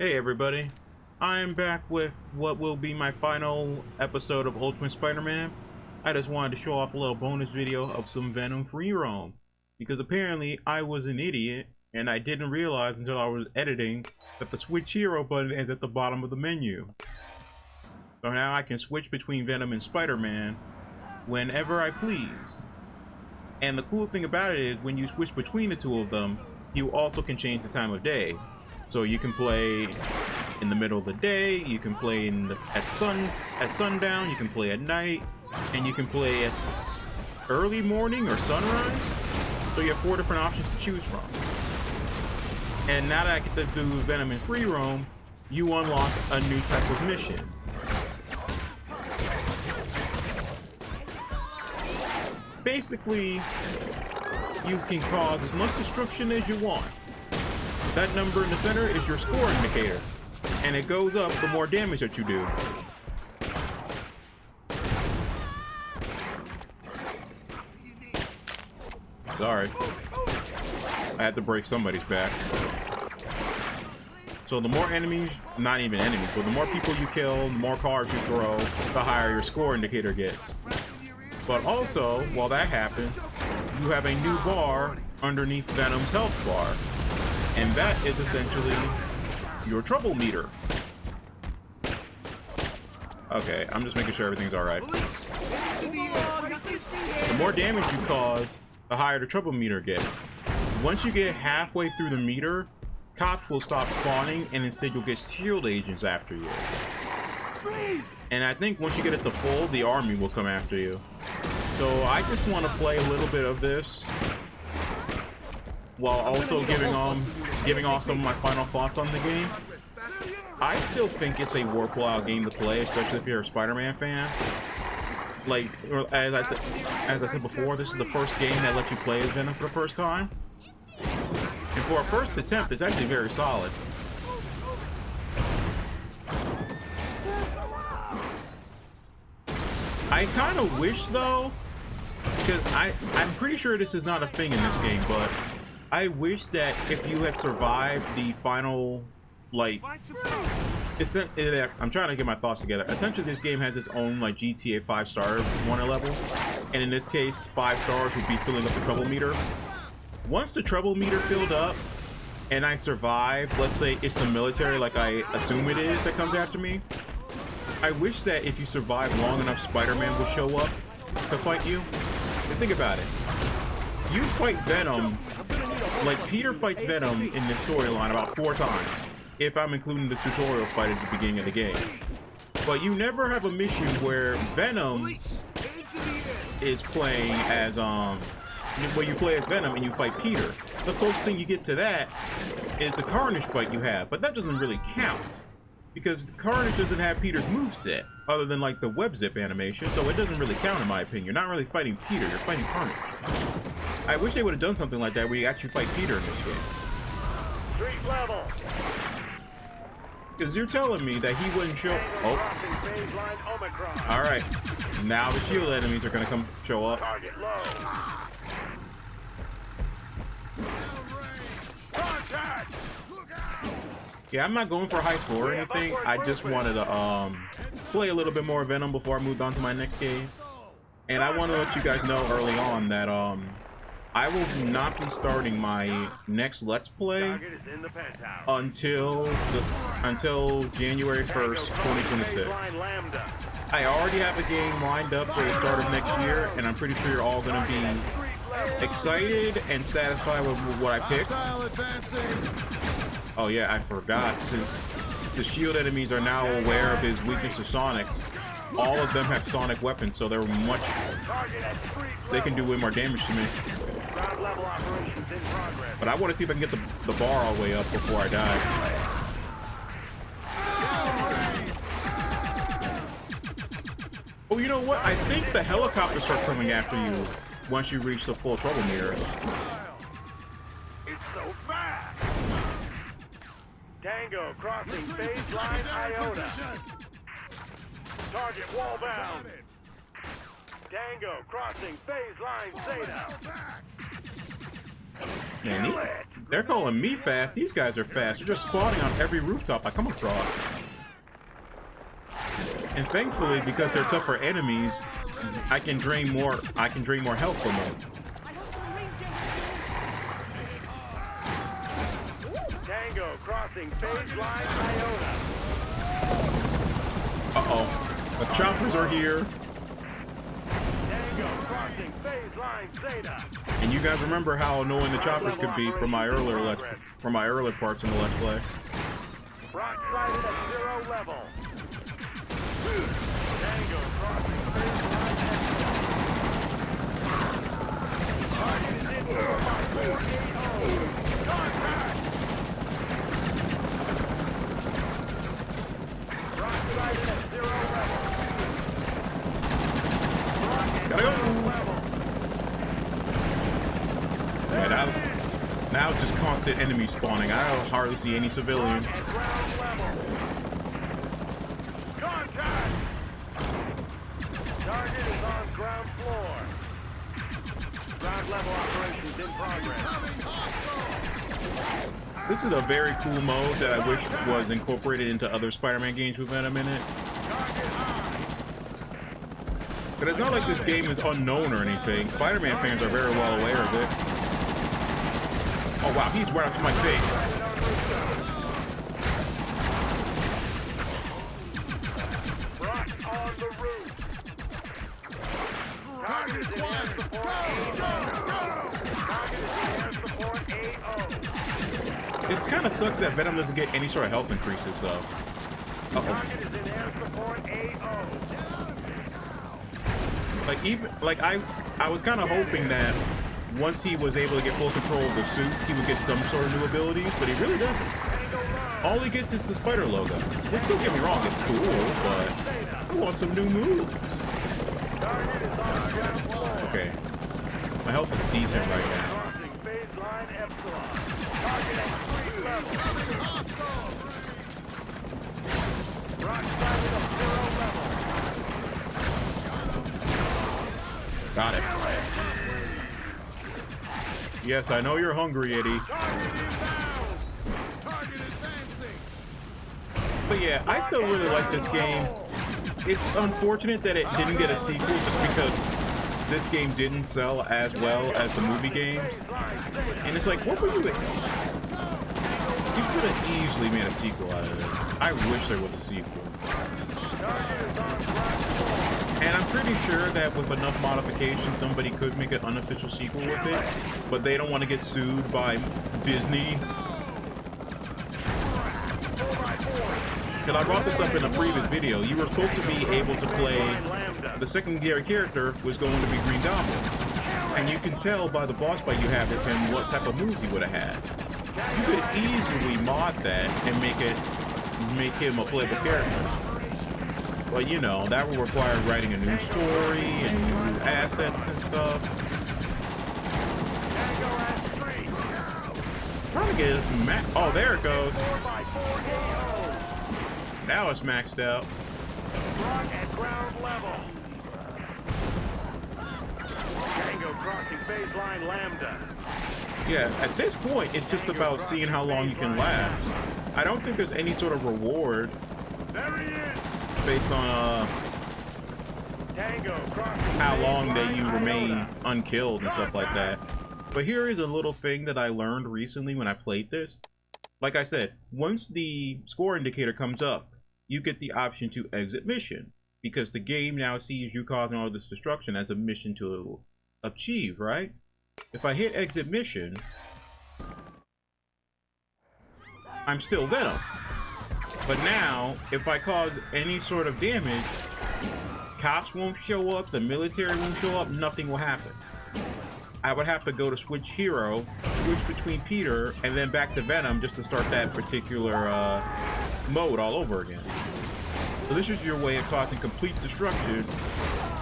Hey everybody, I am back with what will be my final episode of Ultimate Spider-Man. I just wanted to show off a little bonus video of some Venom free roam, because apparently I was an idiot and I didn't realize until I was editing that the switch hero button is at the bottom of the menu. So now I can switch between Venom and Spider-Man whenever I please. And the cool thing about it is when you switch between the two of them, you also can change the time of day. So you can play in the middle of the day, you can play at sundown, you can play at night, and you can play at early morning or sunrise. So you have 4 different options to choose from. And now that I get to do Venom and free roam, you unlock a new type of mission. Basically, you can cause as much destruction as you want. That number in the center is your score indicator, and it goes up the more damage that you do. Sorry, I had to break somebody's back. So the more enemies, not even enemies, but the more people you kill, the more cards you throw, the higher your score indicator gets. But also, while that happens, you have a new bar underneath Venom's health bar. And that is essentially your trouble meter. Okay, I'm just making sure everything's alright. The more damage you cause, the higher the trouble meter gets. Once you get halfway through the meter, cops will stop spawning and instead you'll get shield agents after you. And I think once you get it to full, the army will come after you. So I just want to play a little bit of this while also giving off some of my final thoughts on the game. I still think it's a worthwhile game to play, especially if you're a Spider-Man fan. Like, as I said before, this is the first game that lets you play as Venom for the first time. And for a first attempt, it's actually very solid. I kind of wish, though, because I'm pretty sure this is not a thing in this game, but I wish that if you had survived the final, like, I'm trying to get my thoughts together. Essentially, this game has its own, like, GTA 5-star wanted level. And in this case, 5 stars would be filling up the trouble meter. Once the trouble meter filled up, and I survived, let's say it's the military, like I assume it is, that comes after me. I wish that if you survive long enough, Spider-Man would show up to fight you. But think about it. You fight Venom, like Peter fights Venom in this storyline about 4 times, if I'm including the tutorial fight at the beginning of the game. But you never have a mission where Venom is playing as, where you play as Venom and you fight Peter. The closest thing you get to that is the Carnage fight you have, but that doesn't really count. Because Carnage doesn't have Peter's moveset, other than like the web zip animation, so it doesn't really count in my opinion. You're not really fighting Peter, you're fighting Carnage. I wish they would have done something like that where you actually fight Peter in this game. Street level. Because you're telling me that he wouldn't show. Oh. Alright. Now the shield enemies are gonna come show up. Target low. Contact. Yeah, I'm not going for a high score or anything. I just wanted to play a little bit more Venom before I moved on to my next game. And I want to let you guys know early on that I will not be starting my next Let's Play until January 1st, 2026. I already have a game lined up for the start of next year, and I'm pretty sure you're all going to be excited and satisfied with what I picked. Oh yeah, I forgot, since the shield enemies are now aware of his weakness to Sonics, all of them have Sonic weapons, so they can do way more damage to me. But I want to see if I can get the bar all the way up before I die. Oh, you know what? I think the helicopters start coming after you once you reach the full trouble meter. It's so fast. Tango crossing phase line Iota. Target wall bound. Tango crossing phase line Zeta. Nanny? They're calling me fast. These guys are fast. They're just spawning on every rooftop I come across. And thankfully, because they're tougher enemies, I can drain more health from them. Tango crossing phase line Iota. Uh-oh. The choppers are here. Tango crossing phase line Zeta. And you guys remember how annoying the choppers could be from my earlier parts in the Let's Play. Rock sighted at 0 level. Tango crossing phase line Epsilon. Target is in 480. Contact! Rock sighted at 0 level. Gotta go! Yeah, now it's just constant enemy spawning. I don't hardly see any civilians. Contact! Target is on ground floor. Ground level operations in progress. This is a very cool mode that I wish was incorporated into other Spider-Man games with Venom in it. But it's not like this game is unknown or anything. Spider-Man fans are very well aware of it. Oh wow, he's right up to my face. Rock on the roof. Target is in air support AO. This kind of sucks that Venom doesn't get any sort of health increases though. Uh-oh. Target is in air support AO. I was kind of hoping that once he was able to get full control of the suit, he would get some sort of new abilities, but he really doesn't. All he gets is the spider logo. Which, don't get me wrong, it's cool, but I want some new moves. Okay. My health is decent right now. Crossing phase line Epsilon. Target at 3 level. Rock sighted at 0 level. Got it. Yes, I know you're hungry, Eddie. But yeah, I still really like this game. It's unfortunate that it didn't get a sequel just because this game didn't sell as well as the movie games. And it's like, what were you You could have easily made a sequel out of this. I wish there was a sequel. And I'm pretty sure that with enough modifications, somebody could make an unofficial sequel with it, but they don't want to get sued by Disney. Because I brought this up in a previous video. You were supposed to be able to play, the secondary character was going to be Green Goblin. And you can tell by the boss fight you have with him what type of moves he would have had. You could easily mod that and make him a playable character. But you know, that would require writing a new story and new assets and stuff. Trying to get it oh, there it goes. Now it's maxed out. At ground level. Tango crossing phase line Lambda. Yeah, at this point, it's just about seeing how long you can last. I don't think there's any sort of reward There he is. based on Tango crossing how phase long that line you remain Iota. unkilled and stuff like that. But here is a little thing that I learned recently when I played this. Like I said, once the score indicator comes up, you get the option to exit mission, because the game now sees you causing all this destruction as a mission to achieve, right? If I hit exit mission, I'm still Venom. But now, if I cause any sort of damage, cops won't show up, the military won't show up, nothing will happen. I would have to go to switch hero, switch between Peter, and then back to Venom just to start that particular mode all over again. So this is your way of causing complete destruction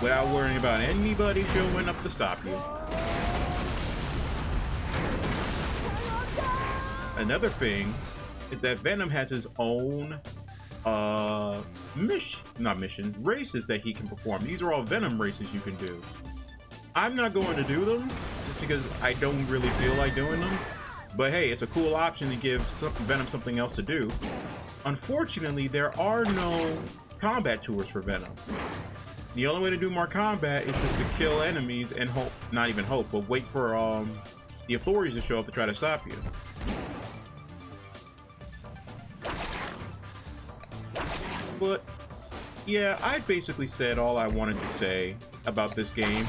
without worrying about anybody showing up to stop you. Another thing is that Venom has his own races that he can perform. These are all Venom races you can do. I'm not going to do them just because I don't really feel like doing them. But hey, it's a cool option to give Venom something else to do. Unfortunately, there are no combat tours for Venom. The only way to do more combat is just to kill enemies and hope, not even hope, but wait for the authorities to show up to try to stop you. But yeah, I basically said all I wanted to say about this game.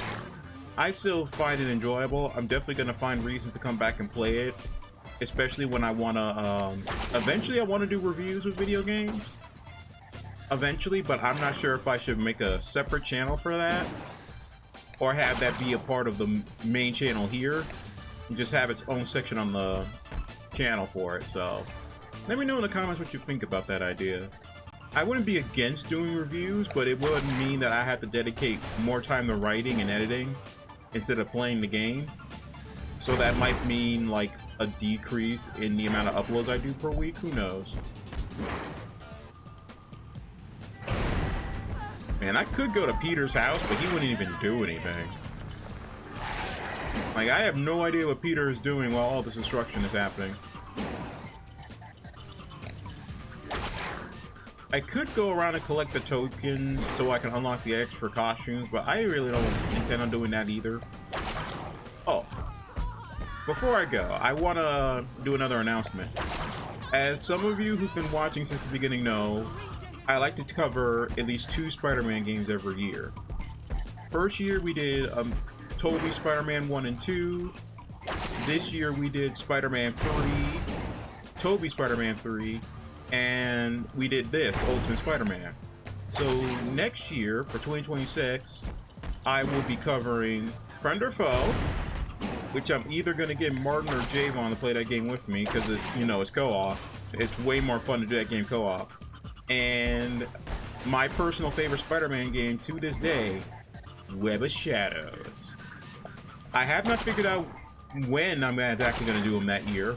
I still find it enjoyable. I'm definitely going to find reasons to come back and play it, especially when I want to, eventually I want to do reviews with video games. Eventually, but I'm not sure if I should make a separate channel for that or have that be a part of the main channel here and just have its own section on the channel for it. So let me know in the comments what you think about that idea. I wouldn't be against doing reviews, but it would mean that I have to dedicate more time to writing and editing instead of playing the game. So that might mean like a decrease in the amount of uploads I do per week. Who knows? Man, I could go to Peter's house, but he wouldn't even do anything. Like, I have no idea what Peter is doing while all this destruction is happening. I could go around and collect the tokens so I can unlock the extra costumes, but I really don't intend on doing that either. Oh, before I go, I want to do another announcement. As some of you who've been watching since the beginning know, I like to cover at least 2 Spider-Man games every year. First year we did Tobey Spider-Man 1 and 2. This year we did Spider-Man 3, Tobey Spider-Man 3, and we did this, Ultimate Spider-Man. So next year, for 2026, I will be covering Friend or Foe, which I'm either going to get Martin or Javon to play that game with me, because you know, it's co-op. It's way more fun to do that game co-op. And my personal favorite Spider-Man game to this day, Web of Shadows. I have not figured out when I'm exactly going to do them that year.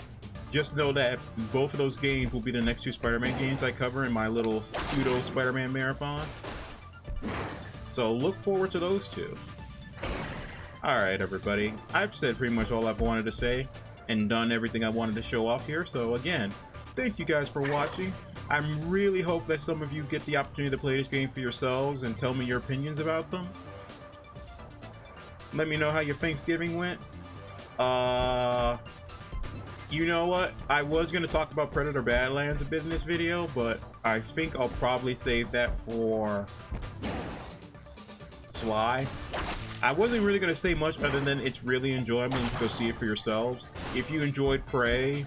Just know that both of those games will be the next 2 Spider-Man games I cover in my little pseudo Spider-Man marathon. So look forward to those 2. Alright everybody, I've said pretty much all I've wanted to say and done everything I wanted to show off here. So again, thank you guys for watching. I really hope that some of you get the opportunity to play this game for yourselves and tell me your opinions about them. Let me know how your Thanksgiving went. You know what? I was going to talk about Predator Badlands a bit in this video, but I think I'll probably save that for Sly. I wasn't really going to say much other than it's really enjoyable to go see it for yourselves. If you enjoyed Prey,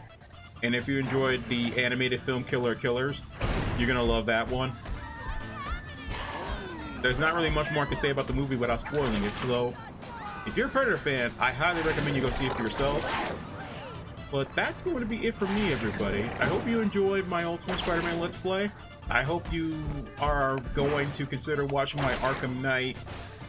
and if you enjoyed the animated film Killer Killers, you're going to love that one. There's not really much more I can say about the movie without spoiling it, so if you're a Predator fan, I highly recommend you go see it for yourself. But that's going to be it for me, everybody. I hope you enjoyed my Ultimate Spider-Man Let's Play. I hope you are going to consider watching my Arkham Knight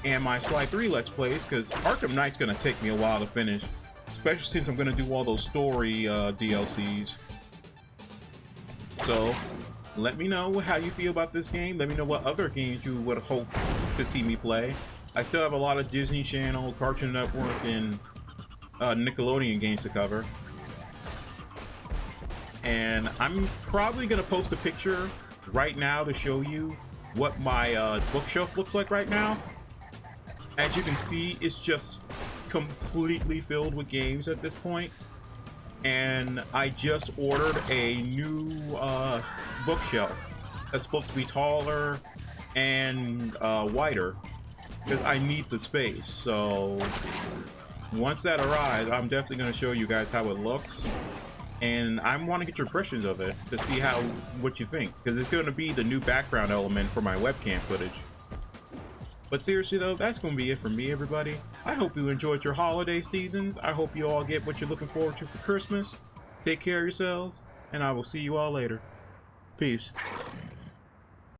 and my Sly 3 Let's Plays, because Arkham Knight's going to take me a while to finish, especially since I'm going to do all those story DLCs. So, let me know how you feel about this game. Let me know what other games you would hope to see me play. I still have a lot of Disney Channel, Cartoon Network, and Nickelodeon games to cover. And I'm probably going to post a picture right now to show you what my bookshelf looks like right now. As you can see, it's just completely filled with games at this point. And I just ordered a new bookshelf that's supposed to be taller and wider, because I need the space. So once that arrives, I'm definitely going to show you guys how it looks. And I want to get your impressions of it to see what you think, because it's going to be the new background element for my webcam footage. But seriously though, that's going to be it for me, everybody. I hope you enjoyed your holiday season. I hope you all get what you're looking forward to for Christmas. Take care of yourselves, and I will see you all later. Peace.